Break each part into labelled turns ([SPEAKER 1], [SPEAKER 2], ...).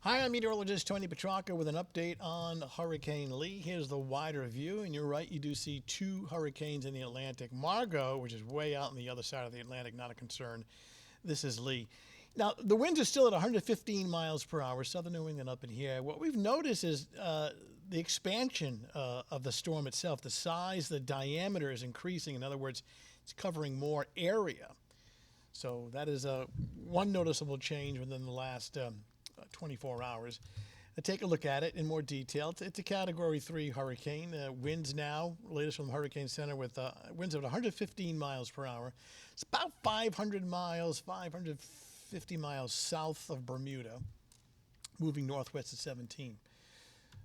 [SPEAKER 1] Hi, I'm meteorologist Tony Petracca with an update on Hurricane Lee. Here's the wider view, and you're right, you do see two hurricanes in the Atlantic. Margot, which is way out on the other side of the Atlantic, not a concern. This is Lee. Now, the winds are still at 115 miles per hour, southern New England up in here. What we've noticed is the expansion of the storm itself. The size, the diameter is increasing. In other words, it's covering more area. So that is one noticeable change within the last 24 hours. Take a look at it in more detail. It's a Category 3 hurricane. Winds now, latest from the Hurricane Center, with winds of 115 miles per hour. It's about 500 miles, 550 miles south of Bermuda, moving northwest at 17.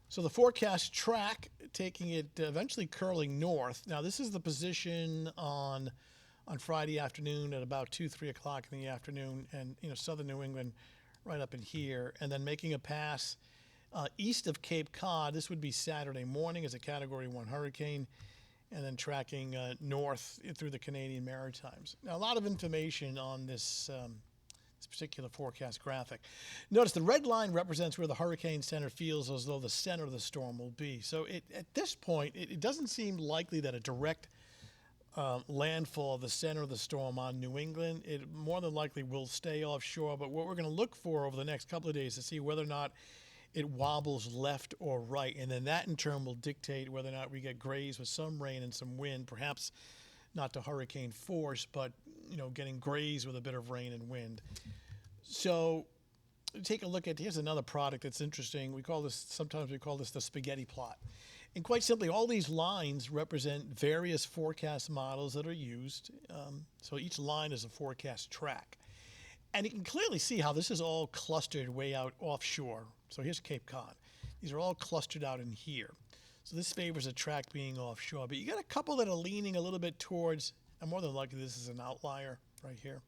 [SPEAKER 1] So the forecast track, taking it eventually curling north. Now this is the position on Friday afternoon at about 3 o'clock in the afternoon, and southern New England right up in here, and then making a pass east of Cape Cod. This would be Saturday morning as a Category 1 hurricane, and then tracking north through the Canadian Maritimes. Now, a lot of information on this particular forecast graphic. Notice the red line represents where the Hurricane Center feels as though the center of the storm will be. So at this point, it doesn't seem likely that a direct landfall of the center of the storm on New England. It more than likely will stay offshore, but what we're going to look for over the next couple of days to see whether or not it wobbles left or right, and then that in turn will dictate whether or not we get grays with some rain and some wind, perhaps not to hurricane force, but getting grays with a bit of rain and wind. So take a look at, here's another product that's interesting. Sometimes we call this the spaghetti plot. And quite simply, all these lines represent various forecast models that are used. So each line is a forecast track. And you can clearly see how this is all clustered way out offshore. So here's Cape Cod. These are all clustered out in here. So this favors a track being offshore. But you got a couple that are leaning a little bit towards, and more than likely this is an outlier right here.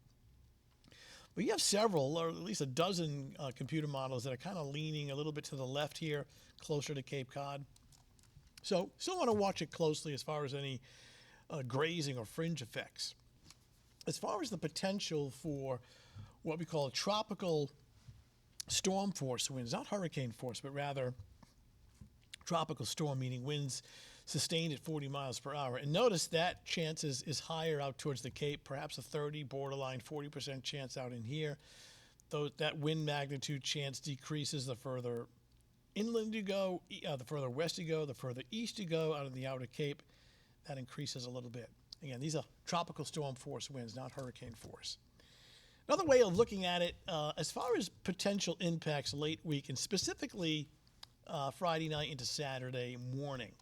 [SPEAKER 1] But you have several, or at least a dozen computer models that are kind of leaning a little bit to the left here, closer to Cape Cod. So still want to watch it closely as far as any grazing or fringe effects. As far as the potential for what we call tropical storm force winds, not hurricane force, but rather tropical storm, meaning winds sustained at 40 miles per hour. And notice that chance is higher out towards the Cape, perhaps a 30, borderline 40% chance out in here. Though that wind magnitude chance decreases the further inland you go, the further west you go, the further east you go out of the outer Cape, that increases a little bit. Again, these are tropical storm force winds, not hurricane force. Another way of looking at it, as far as potential impacts late week, and specifically Friday night into Saturday morning.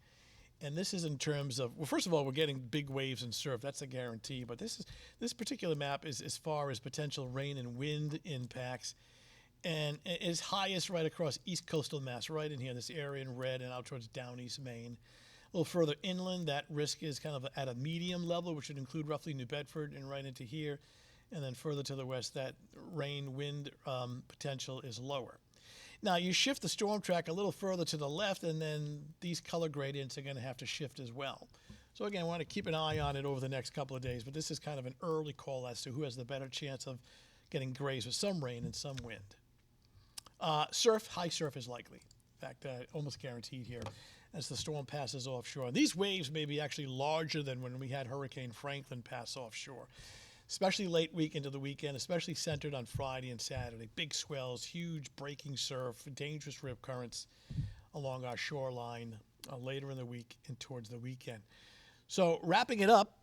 [SPEAKER 1] And this is in terms of, well, first of all, we're getting big waves and surf. That's a guarantee. But this particular map is as far as potential rain and wind impacts. And it's highest right across east coastal Mass, right in here, this area in red, and out towards down east Maine. A little further inland, that risk is kind of at a medium level, which would include roughly New Bedford and right into here. And then further to the west, that rain, wind potential is lower. Now, you shift the storm track a little further to the left, and then these color gradients are going to have to shift as well. So again, I want to keep an eye on it over the next couple of days, but this is kind of an early call as to who has the better chance of getting grays with some rain and some wind. High surf is likely. In fact, almost guaranteed here as the storm passes offshore. These waves may be actually larger than when we had Hurricane Franklin pass offshore, especially late week into the weekend, especially centered on Friday and Saturday. Big swells, huge breaking surf, dangerous rip currents along our shoreline later in the week and towards the weekend. So wrapping it up,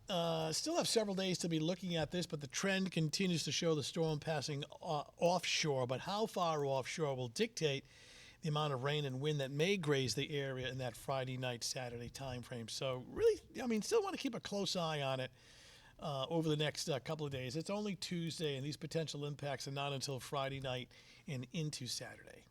[SPEAKER 1] still have several days to be looking at this, but the trend continues to show the storm passing offshore. But how far offshore will dictate the amount of rain and wind that may graze the area in that Friday night, Saturday time frame. So really, still want to keep a close eye on it over the next couple of days. It's only Tuesday, and these potential impacts are not until Friday night and into Saturday.